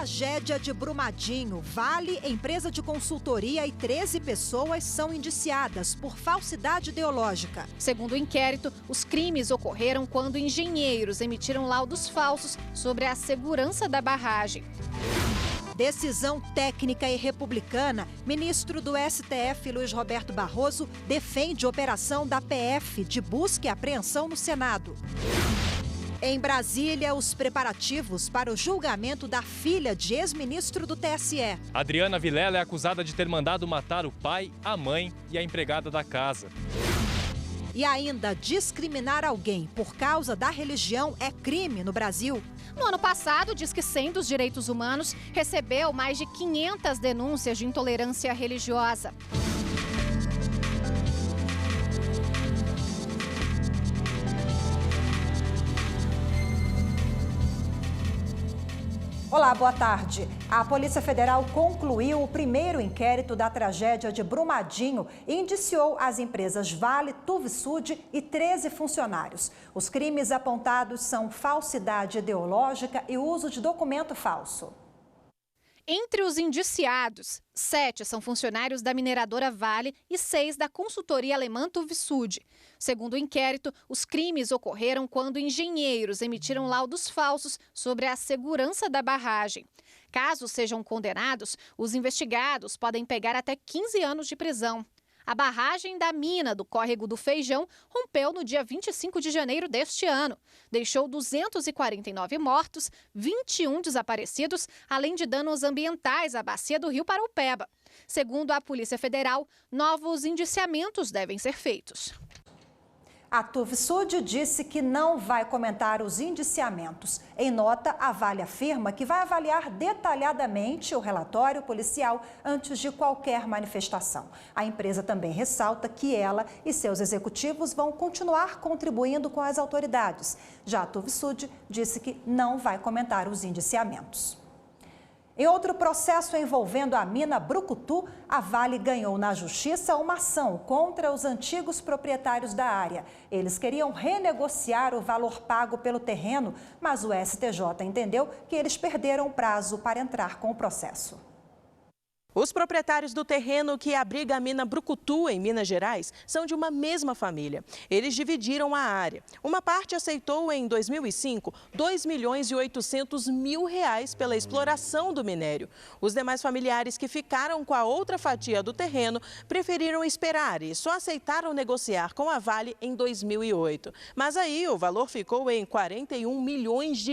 Tragédia de Brumadinho. Vale, empresa de consultoria e 13 pessoas são indiciadas por falsidade ideológica. Segundo o inquérito, os crimes ocorreram quando engenheiros emitiram laudos falsos sobre a segurança da barragem. Decisão técnica e republicana. Ministro do STF, Luiz Roberto Barroso, defende operação da PF de busca e apreensão no Senado. Em Brasília, os preparativos para o julgamento da filha de ex-ministro do TSE. Adriana Vilela é acusada de ter mandado matar o pai, a mãe e a empregada da casa. E ainda, discriminar alguém por causa da religião é crime no Brasil. No ano passado, diz que Disque dos Direitos Humanos recebeu mais de 500 denúncias de intolerância religiosa. Olá, boa tarde. A Polícia Federal concluiu o primeiro inquérito da tragédia de Brumadinho e indiciou as empresas Vale, Tuvisud e 13 funcionários. Os crimes apontados são falsidade ideológica e uso de documento falso. Entre os indiciados, 7 são funcionários da mineradora Vale e 6 da consultoria alemã Tuvisud. Segundo o inquérito, os crimes ocorreram quando engenheiros emitiram laudos falsos sobre a segurança da barragem. Caso sejam condenados, os investigados podem pegar até 15 anos de prisão. A barragem da mina do Córrego do Feijão rompeu no dia 25 de janeiro deste ano. Deixou 249 mortos, 21 desaparecidos, além de danos ambientais à bacia do Rio Paraupeba. Segundo a Polícia Federal, novos indiciamentos devem ser feitos. A Tuvisud disse que não vai comentar os indiciamentos. Em nota, a Vale afirma que vai avaliar detalhadamente o relatório policial antes de qualquer manifestação. A empresa também ressalta que ela e seus executivos vão continuar contribuindo com as autoridades. Já a Tuvisud disse que não vai comentar os indiciamentos. Em outro processo envolvendo a mina Brucutu, a Vale ganhou na justiça uma ação contra os antigos proprietários da área. Eles queriam renegociar o valor pago pelo terreno, mas o STJ entendeu que eles perderam o prazo para entrar com o processo. Os proprietários do terreno que abriga a mina Brucutu, em Minas Gerais, são de uma mesma família. Eles dividiram a área. Uma parte aceitou, em 2005, R$ 2.800.000 pela exploração do minério. Os demais familiares que ficaram com a outra fatia do terreno preferiram esperar e só aceitaram negociar com a Vale em 2008. Mas aí o valor ficou em R$ 41 milhões.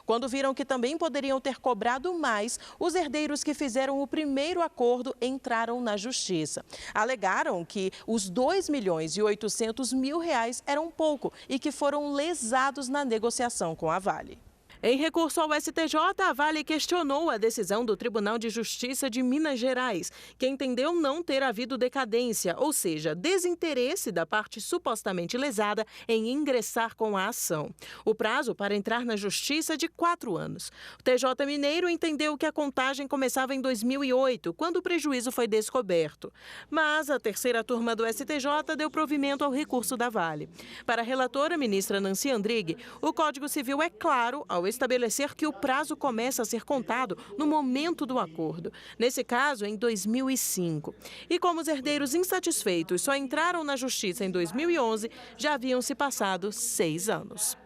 Quando viram que também poderiam ter cobrado mais, os herdeiros que fizeram o primeiro acordo entraram na justiça. Alegaram que os R$ 2.800.000 eram pouco e que foram lesados na negociação com a Vale. Em recurso ao STJ, a Vale questionou a decisão do Tribunal de Justiça de Minas Gerais, que entendeu não ter havido decadência, ou seja, desinteresse da parte supostamente lesada em ingressar com a ação. O prazo para entrar na justiça é de 4 anos. O TJ Mineiro entendeu que a contagem começava em 2008, quando o prejuízo foi descoberto. Mas a terceira turma do STJ deu provimento ao recurso da Vale. Para a relatora, ministra Nancy Andrighi, o Código Civil é claro ao estabelecer que o prazo começa a ser contado no momento do acordo, nesse caso em 2005. E como os herdeiros insatisfeitos só entraram na justiça em 2011, já haviam se passado 6 anos.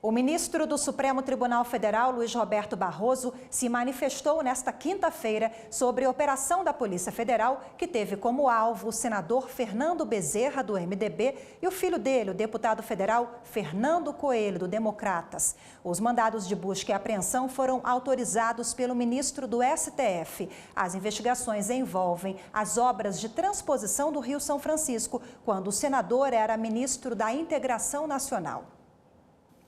O ministro do Supremo Tribunal Federal, Luiz Roberto Barroso, se manifestou nesta quinta-feira sobre a operação da Polícia Federal, que teve como alvo o senador Fernando Bezerra, do MDB, e o filho dele, o deputado federal Fernando Coelho, do Democratas. Os mandados de busca e apreensão foram autorizados pelo ministro do STF. As investigações envolvem as obras de transposição do Rio São Francisco, quando o senador era ministro da Integração Nacional.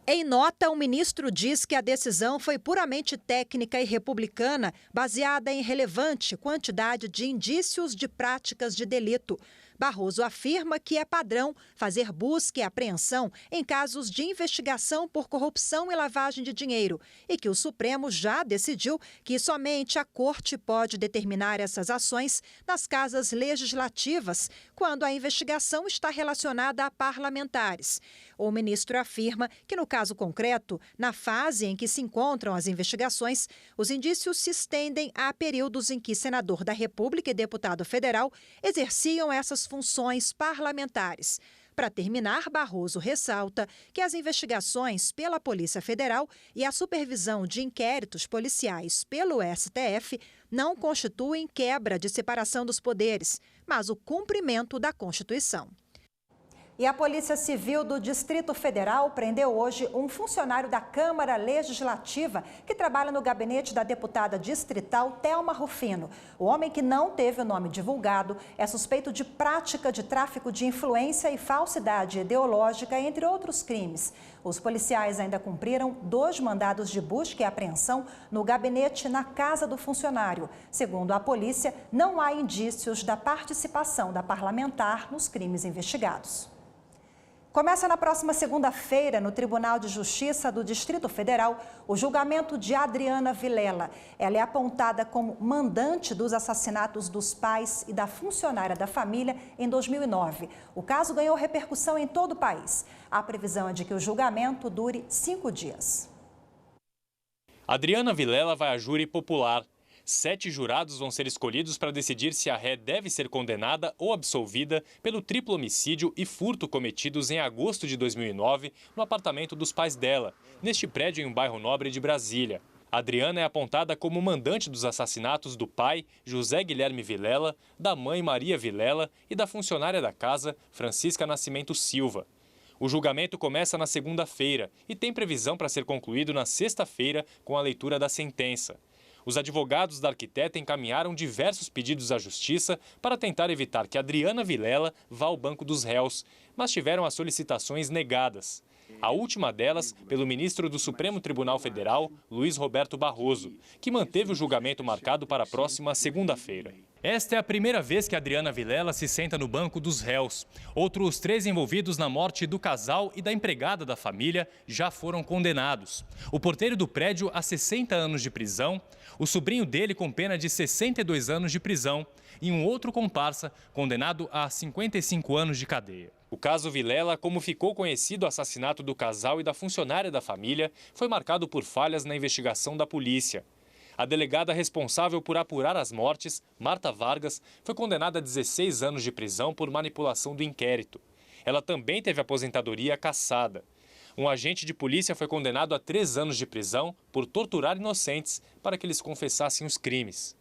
Em nota, o ministro diz que a decisão foi puramente técnica e republicana, baseada em relevante quantidade de indícios de práticas de delito. Barroso afirma que é padrão fazer busca e apreensão em casos de investigação por corrupção e lavagem de dinheiro e que o Supremo já decidiu que somente a Corte pode determinar essas ações nas casas legislativas quando a investigação está relacionada a parlamentares. O ministro afirma que, no caso concreto, na fase em que se encontram as investigações, os indícios se estendem a períodos em que senador da República e deputado federal exerciam essas funções parlamentares. Para terminar, Barroso ressalta que as investigações pela Polícia Federal e a supervisão de inquéritos policiais pelo STF não constituem quebra de separação dos poderes, mas o cumprimento da Constituição. E a Polícia Civil do Distrito Federal prendeu hoje um funcionário da Câmara Legislativa que trabalha no gabinete da deputada distrital Thelma Rufino. O homem, que não teve o nome divulgado, é suspeito de prática de tráfico de influência e falsidade ideológica, entre outros crimes. Os policiais ainda cumpriram 2 mandados de busca e apreensão no gabinete na casa do funcionário. Segundo a polícia, não há indícios da participação da parlamentar nos crimes investigados. Começa na próxima segunda-feira, no Tribunal de Justiça do Distrito Federal, o julgamento de Adriana Vilela. Ela é apontada como mandante dos assassinatos dos pais e da funcionária da família em 2009. O caso ganhou repercussão em todo o país. A previsão é de que o julgamento dure 5 dias. Adriana Vilela vai a júri popular. 7 jurados vão ser escolhidos para decidir se a ré deve ser condenada ou absolvida pelo triplo homicídio e furto cometidos em agosto de 2009 no apartamento dos pais dela, neste prédio em um bairro nobre de Brasília. Adriana é apontada como mandante dos assassinatos do pai, José Guilherme Vilela, da mãe Maria Vilela e da funcionária da casa, Francisca Nascimento Silva. O julgamento começa na segunda-feira e tem previsão para ser concluído na sexta-feira com a leitura da sentença. Os advogados da arquiteta encaminharam diversos pedidos à Justiça para tentar evitar que Adriana Vilela vá ao banco dos réus, mas tiveram as solicitações negadas. A última delas pelo ministro do Supremo Tribunal Federal, Luiz Roberto Barroso, que manteve o julgamento marcado para a próxima segunda-feira. Esta é a primeira vez que Adriana Vilela se senta no banco dos réus. Outros 3 envolvidos na morte do casal e da empregada da família já foram condenados. O porteiro do prédio a 60 anos de prisão, o sobrinho dele com pena de 62 anos de prisão e um outro comparsa condenado a 55 anos de cadeia. O caso Vilela, como ficou conhecido o assassinato do casal e da funcionária da família, foi marcado por falhas na investigação da polícia. A delegada responsável por apurar as mortes, Marta Vargas, foi condenada a 16 anos de prisão por manipulação do inquérito. Ela também teve aposentadoria cassada. Um agente de polícia foi condenado a 3 anos de prisão por torturar inocentes para que eles confessassem os crimes.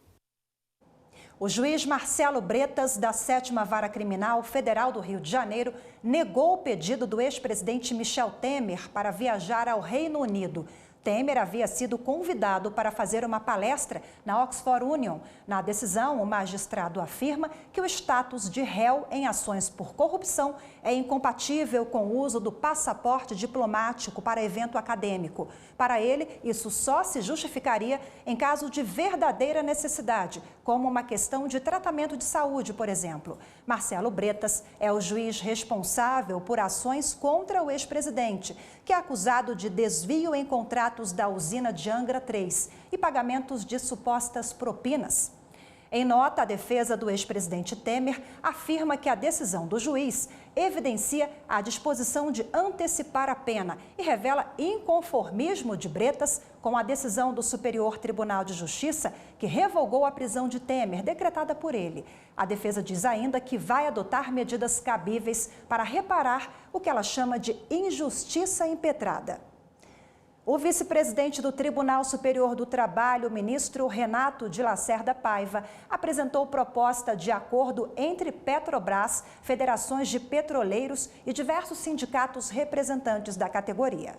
O juiz Marcelo Bretas, da 7ª Vara Criminal Federal do Rio de Janeiro, negou o pedido do ex-presidente Michel Temer para viajar ao Reino Unido. Temer havia sido convidado para fazer uma palestra na Oxford Union. Na decisão, o magistrado afirma que o status de réu em ações por corrupção é incompatível com o uso do passaporte diplomático para evento acadêmico. Para ele, isso só se justificaria em caso de verdadeira necessidade, como uma questão de tratamento de saúde, por exemplo. Marcelo Bretas é o juiz responsável por ações contra o ex-presidente, que é acusado de desvio em contratos da usina de Angra 3 e pagamentos de supostas propinas. Em nota, a defesa do ex-presidente Temer afirma que a decisão do juiz evidencia a disposição de antecipar a pena e revela inconformismo de Bretas com a decisão do Superior Tribunal de Justiça, que revogou a prisão de Temer, decretada por ele. A defesa diz ainda que vai adotar medidas cabíveis para reparar o que ela chama de injustiça impetrada. O vice-presidente do Tribunal Superior do Trabalho, o ministro Renato de Lacerda Paiva, apresentou proposta de acordo entre Petrobras, federações de petroleiros e diversos sindicatos representantes da categoria.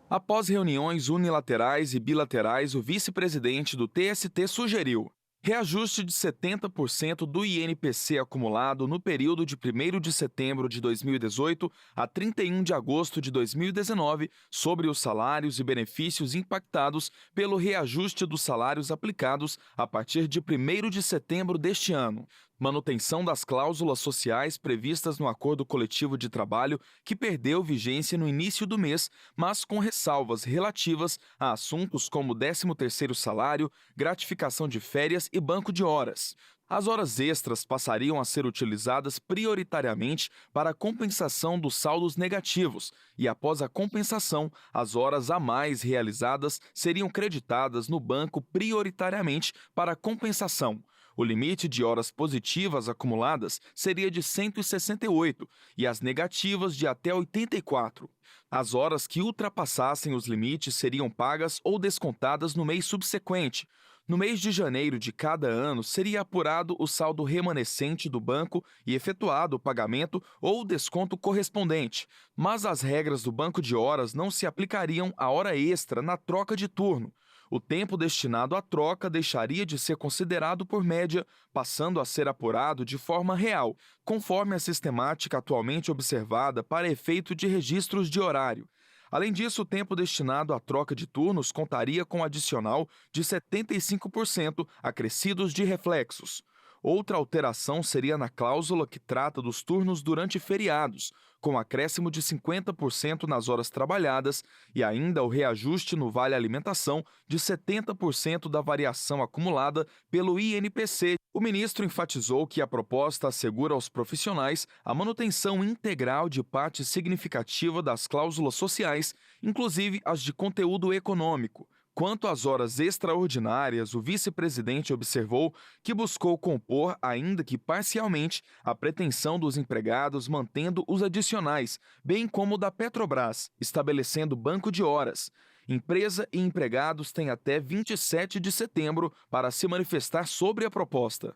Após reuniões unilaterais e bilaterais, o vice-presidente do TST sugeriu reajuste de 70% do INPC acumulado no período de 1º de setembro de 2018 a 31 de agosto de 2019 sobre os salários e benefícios impactados pelo reajuste dos salários aplicados a partir de 1º de setembro deste ano. Manutenção das cláusulas sociais previstas no Acordo Coletivo de Trabalho, que perdeu vigência no início do mês, mas com ressalvas relativas a assuntos como 13º salário, gratificação de férias e banco de horas. As horas extras passariam a ser utilizadas prioritariamente para a compensação dos saldos negativos e, após a compensação, as horas a mais realizadas seriam creditadas no banco prioritariamente para a compensação. O limite de horas positivas acumuladas seria de 168 e as negativas de até 84. As horas que ultrapassassem os limites seriam pagas ou descontadas no mês subsequente. No mês de janeiro de cada ano, seria apurado o saldo remanescente do banco e efetuado o pagamento ou o desconto correspondente. Mas as regras do banco de horas não se aplicariam à hora extra na troca de turno. O tempo destinado à troca deixaria de ser considerado por média, passando a ser apurado de forma real, conforme a sistemática atualmente observada para efeito de registros de horário. Além disso, o tempo destinado à troca de turnos contaria com adicional de 75% acrescidos de reflexos. Outra alteração seria na cláusula que trata dos turnos durante feriados, com acréscimo de 50% nas horas trabalhadas e ainda o reajuste no Vale Alimentação de 70% da variação acumulada pelo INPC. O ministro enfatizou que a proposta assegura aos profissionais a manutenção integral de parte significativa das cláusulas sociais, inclusive as de conteúdo econômico. Quanto às horas extraordinárias, o vice-presidente observou que buscou compor, ainda que parcialmente, a pretensão dos empregados mantendo os adicionais, bem como da Petrobras, estabelecendo banco de horas. Empresa e empregados têm até 27 de setembro para se manifestar sobre a proposta.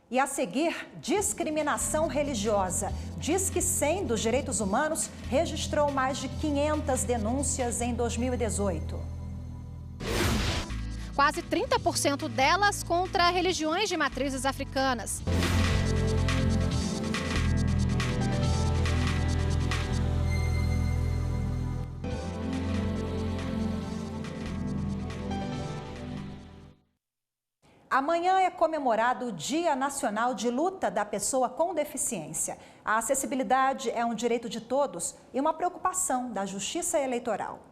E a seguir, discriminação religiosa. Disque 100 dos Direitos Humanos registrou mais de 500 denúncias em 2018. Quase 30% delas contra religiões de matrizes africanas. Amanhã é comemorado o Dia Nacional de Luta da Pessoa com Deficiência. A acessibilidade é um direito de todos e uma preocupação da Justiça Eleitoral.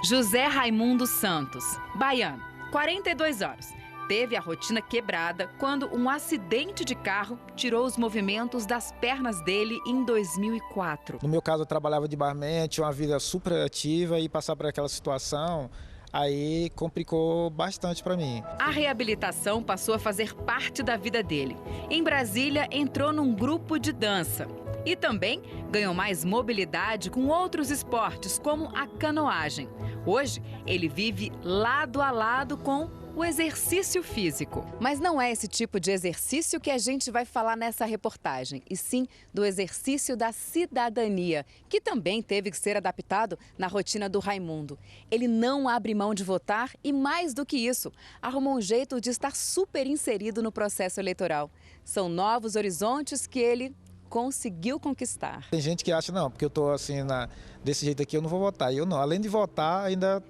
José Raimundo Santos, baiano, 42 anos. Teve a rotina quebrada quando um acidente de carro tirou os movimentos das pernas dele em 2004. No meu caso, eu trabalhava de barman, tinha uma vida super ativa e passar por aquela situação, aí complicou bastante para mim. A reabilitação passou a fazer parte da vida dele. Em Brasília, entrou num grupo de dança. E também ganhou mais mobilidade com outros esportes, como a canoagem. Hoje, ele vive lado a lado com o exercício físico. Mas não é esse tipo de exercício que a gente vai falar nessa reportagem, e sim do exercício da cidadania, que também teve que ser adaptado na rotina do Raimundo. Ele não abre mão de votar e, mais do que isso, arrumou um jeito de estar super inserido no processo eleitoral. São novos horizontes que ele conseguiu conquistar. Tem gente que acha, não, porque eu estou assim, desse jeito aqui eu não vou votar. E eu não, além de votar, ainda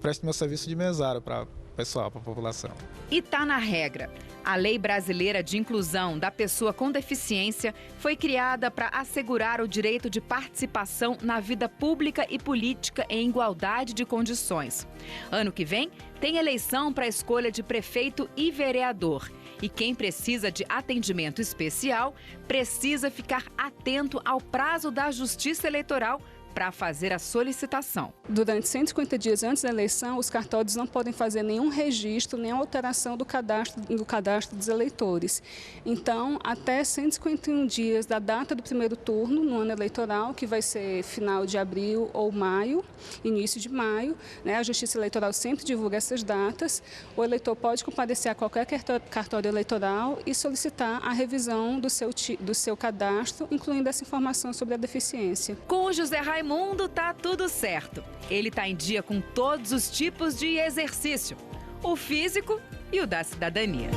presto meu serviço de mesário para o pessoal, para a população. E tá na regra. A Lei Brasileira de Inclusão da Pessoa com Deficiência foi criada para assegurar o direito de participação na vida pública e política em igualdade de condições. Ano que vem, tem eleição para a escolha de prefeito e vereador. E quem precisa de atendimento especial precisa ficar atento ao prazo da Justiça Eleitoral para fazer a solicitação. Durante 150 dias antes da eleição, os cartórios não podem fazer nenhum registro, nem alteração do cadastro dos eleitores. Então, até 151 dias da data do primeiro turno, no ano eleitoral, que vai ser final de abril ou maio, início de maio, né, a Justiça Eleitoral sempre divulga essas datas, o eleitor pode comparecer a qualquer cartório eleitoral e solicitar a revisão do seu cadastro, incluindo essa informação sobre a deficiência. Com o José Raimundo tá tudo certo. Ele tá em dia com todos os tipos de exercício, o físico e o da cidadania.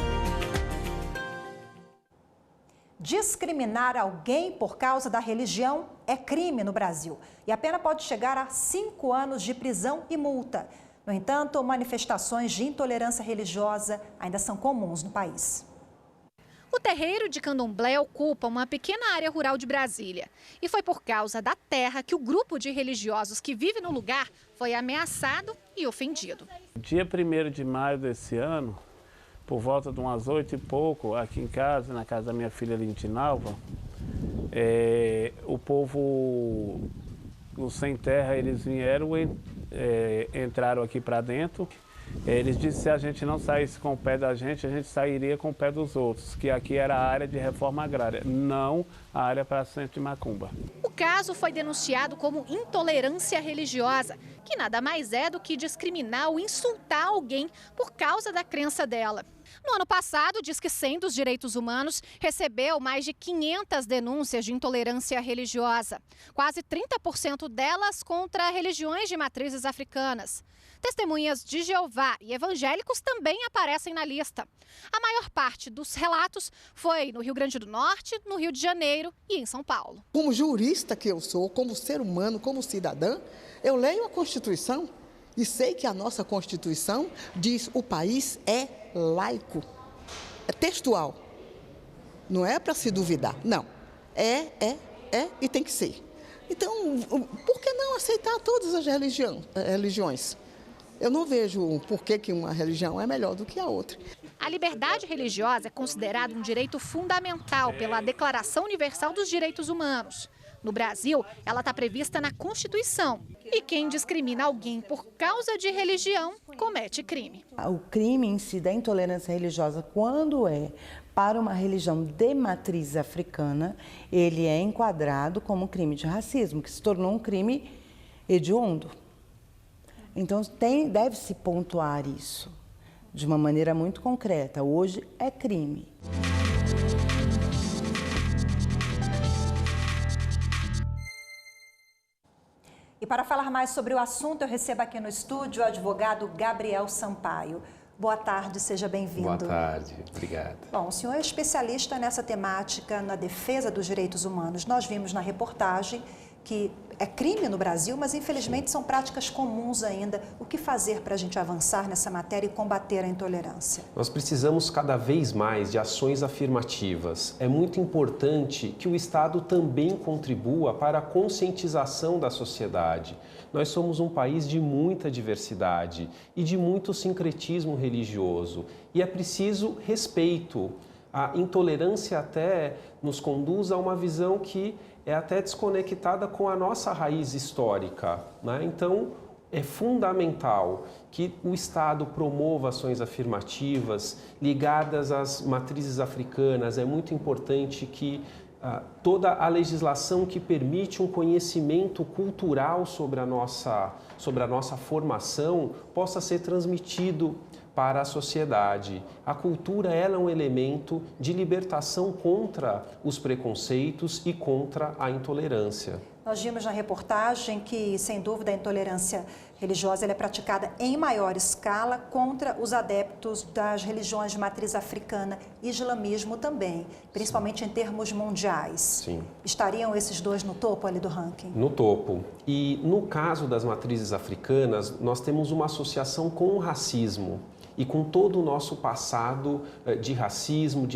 Discriminar alguém por causa da religião é crime no Brasil e a pena pode chegar a 5 anos de prisão e multa. No entanto, manifestações de intolerância religiosa ainda são comuns no país. O terreiro de Candomblé ocupa uma pequena área rural de Brasília. E foi por causa da terra que o grupo de religiosos que vive no lugar foi ameaçado e ofendido. Dia 1º de maio desse ano, por volta de umas 8 e pouco, aqui em casa, na casa da minha filha Lintinalva, o povo, os sem terra, eles vieram, entraram aqui para dentro. Eles disseram que se a gente não saísse com o pé da gente, a gente sairia com o pé dos outros, que aqui era a área de reforma agrária, não a área para centro de macumba. O caso foi denunciado como intolerância religiosa, que nada mais é do que discriminar ou insultar alguém por causa da crença dela. No ano passado, o Disque 100 dos Direitos Humanos recebeu mais de 500 denúncias de intolerância religiosa, quase 30% delas contra religiões de matrizes africanas. Testemunhas de Jeová e evangélicos também aparecem na lista. A maior parte dos relatos foi no Rio Grande do Norte, no Rio de Janeiro e em São Paulo. Como jurista que eu sou, como ser humano, como cidadã, eu leio a Constituição e sei que a nossa Constituição diz que o país é laico, é textual. Não é para se duvidar, não. É e tem que ser. Então, por que não aceitar todas as religiões? Eu não vejo por que uma religião é melhor do que a outra. A liberdade religiosa é considerada um direito fundamental pela Declaração Universal dos Direitos Humanos. No Brasil, ela está prevista na Constituição. E quem discrimina alguém por causa de religião comete crime. O crime em si da intolerância religiosa, quando é para uma religião de matriz africana, ele é enquadrado como crime de racismo, que se tornou um crime hediondo. Então, deve-se pontuar isso de uma maneira muito concreta. Hoje é crime. E para falar mais sobre o assunto, eu recebo aqui no estúdio o advogado Gabriel Sampaio. Boa tarde, seja bem-vindo. Boa tarde, obrigado. Bom, o senhor é especialista nessa temática, na defesa dos direitos humanos. Nós vimos na reportagem que é crime no Brasil, mas infelizmente são práticas comuns ainda. O que fazer para a gente avançar nessa matéria e combater a intolerância? Nós precisamos cada vez mais de ações afirmativas. É muito importante que o Estado também contribua para a conscientização da sociedade. Nós somos um país de muita diversidade e de muito sincretismo religioso. E é preciso respeito. A intolerância até nos conduz a uma visão que é até desconectada com a nossa raiz histórica, né? Então, é fundamental que o Estado promova ações afirmativas ligadas às matrizes africanas. É muito importante que toda a legislação que permite um conhecimento cultural sobre a nossa formação possa ser transmitido para a sociedade. A cultura ela é um elemento de libertação contra os preconceitos e contra a intolerância. Nós vimos na reportagem que, sem dúvida, a intolerância religiosa ela é praticada em maior escala contra os adeptos das religiões de matriz africana e islamismo também, principalmente em termos mundiais. Sim. Estariam esses dois no topo ali do ranking? No topo. E no caso das matrizes africanas, nós temos uma associação com o racismo e com todo o nosso passado de racismo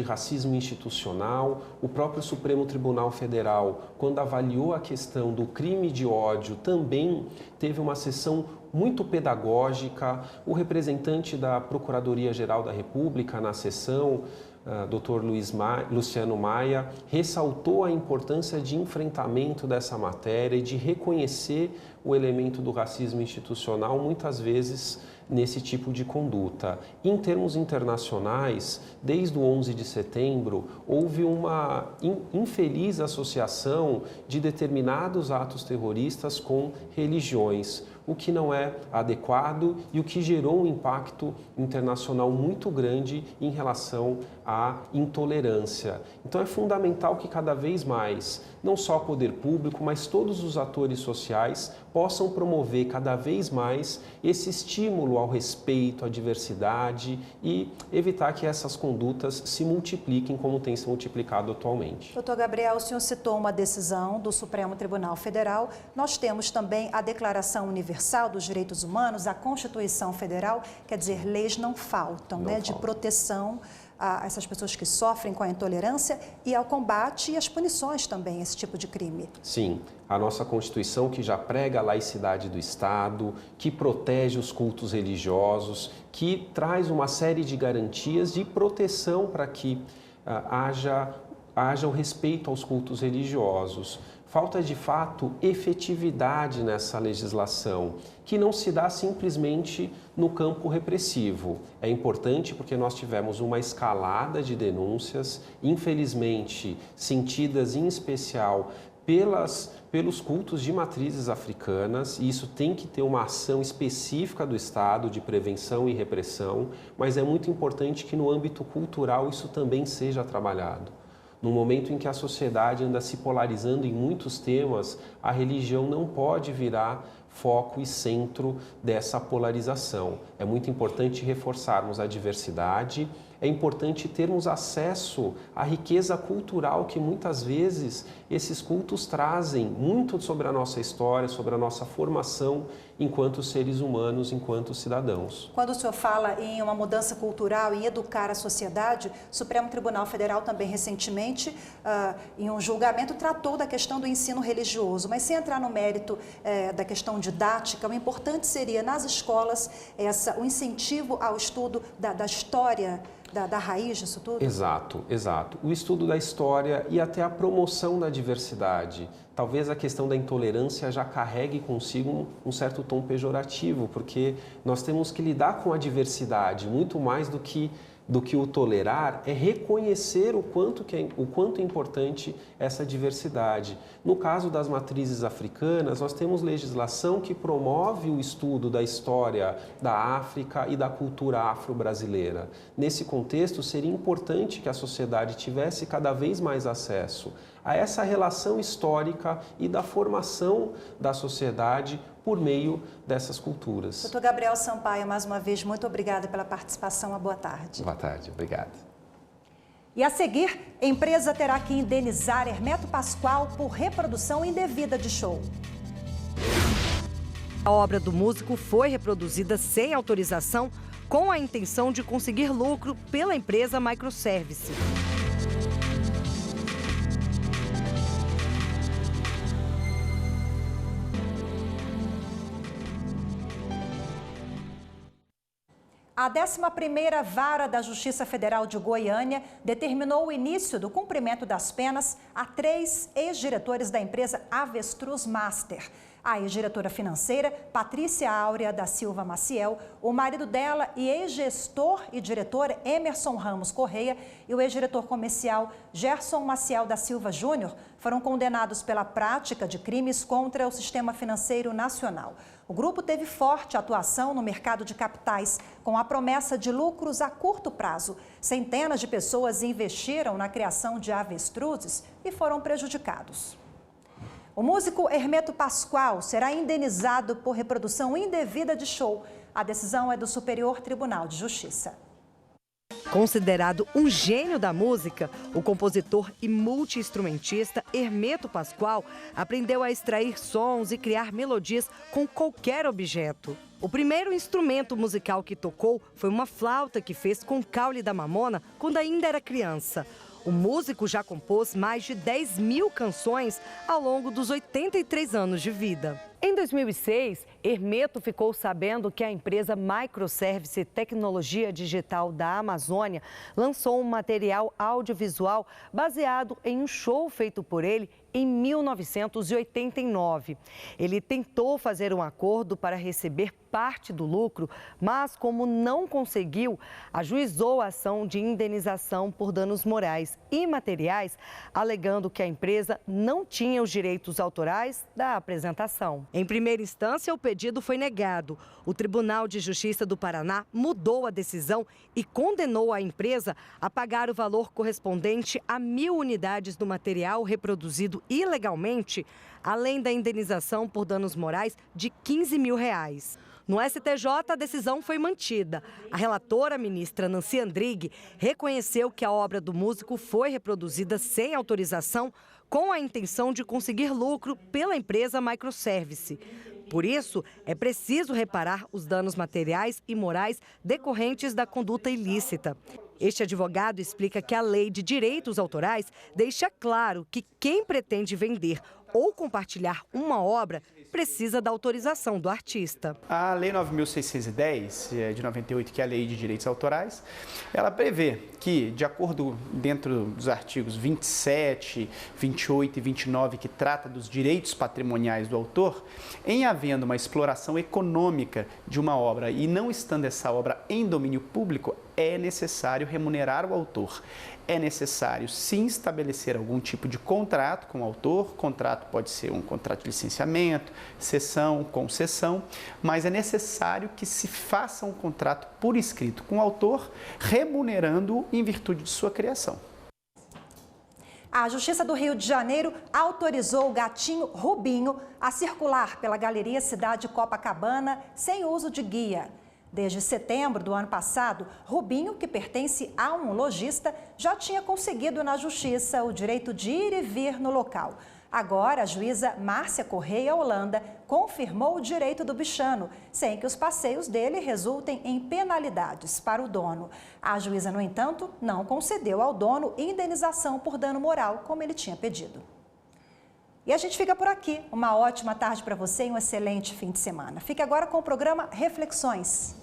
institucional. O próprio Supremo Tribunal Federal, quando avaliou a questão do crime de ódio, também teve uma sessão muito pedagógica. O representante da Procuradoria-Geral da República na sessão, Dr. Luciano Maia, ressaltou a importância de enfrentamento dessa matéria e de reconhecer o elemento do racismo institucional, muitas vezes nesse tipo de conduta. Em termos internacionais, desde o 11 de setembro, houve uma infeliz associação de determinados atos terroristas com religiões, o que não é adequado e o que gerou um impacto internacional muito grande em relação à intolerância. Então é fundamental que cada vez mais, não só o poder público, mas todos os atores sociais possam promover cada vez mais esse estímulo ao respeito, à diversidade e evitar que essas condutas se multipliquem como tem se multiplicado atualmente. Doutor Gabriel, o senhor citou uma decisão do Supremo Tribunal Federal. Nós temos também a Declaração Universal dos Direitos Humanos, a Constituição Federal, quer dizer, leis não faltam, de proteção a essas pessoas que sofrem com a intolerância e ao combate e às punições também a esse tipo de crime. Sim, a nossa Constituição que já prega a laicidade do Estado, que protege os cultos religiosos, que traz uma série de garantias de proteção para que haja o respeito aos cultos religiosos. Falta, de fato, efetividade nessa legislação, que não se dá simplesmente no campo repressivo. É importante porque nós tivemos uma escalada de denúncias, infelizmente sentidas em especial pelos cultos de matrizes africanas, e isso tem que ter uma ação específica do Estado de prevenção e repressão, mas é muito importante que no âmbito cultural isso também seja trabalhado. No momento em que a sociedade anda se polarizando em muitos temas, a religião não pode virar foco e centro dessa polarização. É muito importante reforçarmos a diversidade, é importante termos acesso à riqueza cultural que muitas vezes esses cultos trazem muito sobre a nossa história, sobre a nossa formação enquanto seres humanos, enquanto cidadãos. Quando o senhor fala em uma mudança cultural, em educar a sociedade, o Supremo Tribunal Federal também recentemente, em um julgamento, tratou da questão do ensino religioso, mas sem entrar no mérito da questão didática, o importante seria nas escolas o incentivo ao estudo da história, da raiz disso tudo? Exato, exato. O estudo da história e até a promoção da diversidade. Talvez a questão da intolerância já carregue consigo um certo tom pejorativo, porque nós temos que lidar com a diversidade, muito mais do que o tolerar, é reconhecer o quanto é importante essa diversidade. No caso das matrizes africanas, nós temos legislação que promove o estudo da história da África e da cultura afro-brasileira. Nesse contexto, seria importante que a sociedade tivesse cada vez mais acesso a essa relação histórica e da formação da sociedade por meio dessas culturas. Doutor Gabriel Sampaio, mais uma vez, muito obrigada pela participação. Uma boa tarde. Boa tarde, obrigado. E a seguir, a empresa terá que indenizar Hermeto Pascoal por reprodução indevida de show. A obra do músico foi reproduzida sem autorização, com a intenção de conseguir lucro pela empresa Microservice. A 11ª Vara da Justiça Federal de Goiânia determinou o início do cumprimento das penas a 3 ex-diretores da empresa Avestruz Master. A ex-diretora financeira, Patrícia Áurea da Silva Maciel, o marido dela e ex-gestor e diretor Emerson Ramos Correia e o ex-diretor comercial Gerson Maciel da Silva Júnior foram condenados pela prática de crimes contra o sistema financeiro nacional. O grupo teve forte atuação no mercado de capitais, com a promessa de lucros a curto prazo. Centenas de pessoas investiram na criação de avestruzes e foram prejudicados. O músico Hermeto Pascoal será indenizado por reprodução indevida de show. A decisão é do Superior Tribunal de Justiça. Considerado um gênio da música, o compositor e multi-instrumentista Hermeto Pascoal aprendeu a extrair sons e criar melodias com qualquer objeto. O primeiro instrumento musical que tocou foi uma flauta que fez com o caule da mamona quando ainda era criança. O músico já compôs mais de 10.000 canções ao longo dos 83 anos de vida. Em 2006, Hermeto ficou sabendo que a empresa Microservice Tecnologia Digital da Amazônia lançou um material audiovisual baseado em um show feito por ele em 1989. Ele tentou fazer um acordo para receber parte do lucro, mas como não conseguiu, ajuizou a ação de indenização por danos morais e materiais, alegando que a empresa não tinha os direitos autorais da apresentação. Em primeira instância, o pedido foi negado. O Tribunal de Justiça do Paraná mudou a decisão e condenou a empresa a pagar o valor correspondente a 1.000 unidades do material reproduzido ilegalmente, além da indenização por danos morais de R$15 mil. No STJ, a decisão foi mantida. A relatora, ministra Nancy Andrighi, reconheceu que a obra do músico foi reproduzida sem autorização, com a intenção de conseguir lucro pela empresa Microservice. Por isso, é preciso reparar os danos materiais e morais decorrentes da conduta ilícita. Este advogado explica que a Lei de Direitos Autorais deixa claro que quem pretende vender ou compartilhar uma obra precisa da autorização do artista. A Lei 9.610, de 98, que é a Lei de Direitos Autorais, ela prevê que, de acordo dentro dos artigos 27, 28 e 29, que trata dos direitos patrimoniais do autor, em havendo uma exploração econômica de uma obra e não estando essa obra em domínio público, é necessário remunerar o autor. É necessário, sim, estabelecer algum tipo de contrato com o autor. Contrato pode ser um contrato de licenciamento, cessão, concessão, mas é necessário que se faça um contrato por escrito com o autor, remunerando-o em virtude de sua criação. A Justiça do Rio de Janeiro autorizou o gatinho Rubinho a circular pela Galeria Cidade Copacabana sem uso de guia. Desde setembro do ano passado, Rubinho, que pertence a um lojista, já tinha conseguido na Justiça o direito de ir e vir no local. Agora, a juíza Márcia Correia Holanda confirmou o direito do bichano, sem que os passeios dele resultem em penalidades para o dono. A juíza, no entanto, não concedeu ao dono indenização por dano moral, como ele tinha pedido. E a gente fica por aqui. Uma ótima tarde para você e um excelente fim de semana. Fique agora com o programa Reflexões.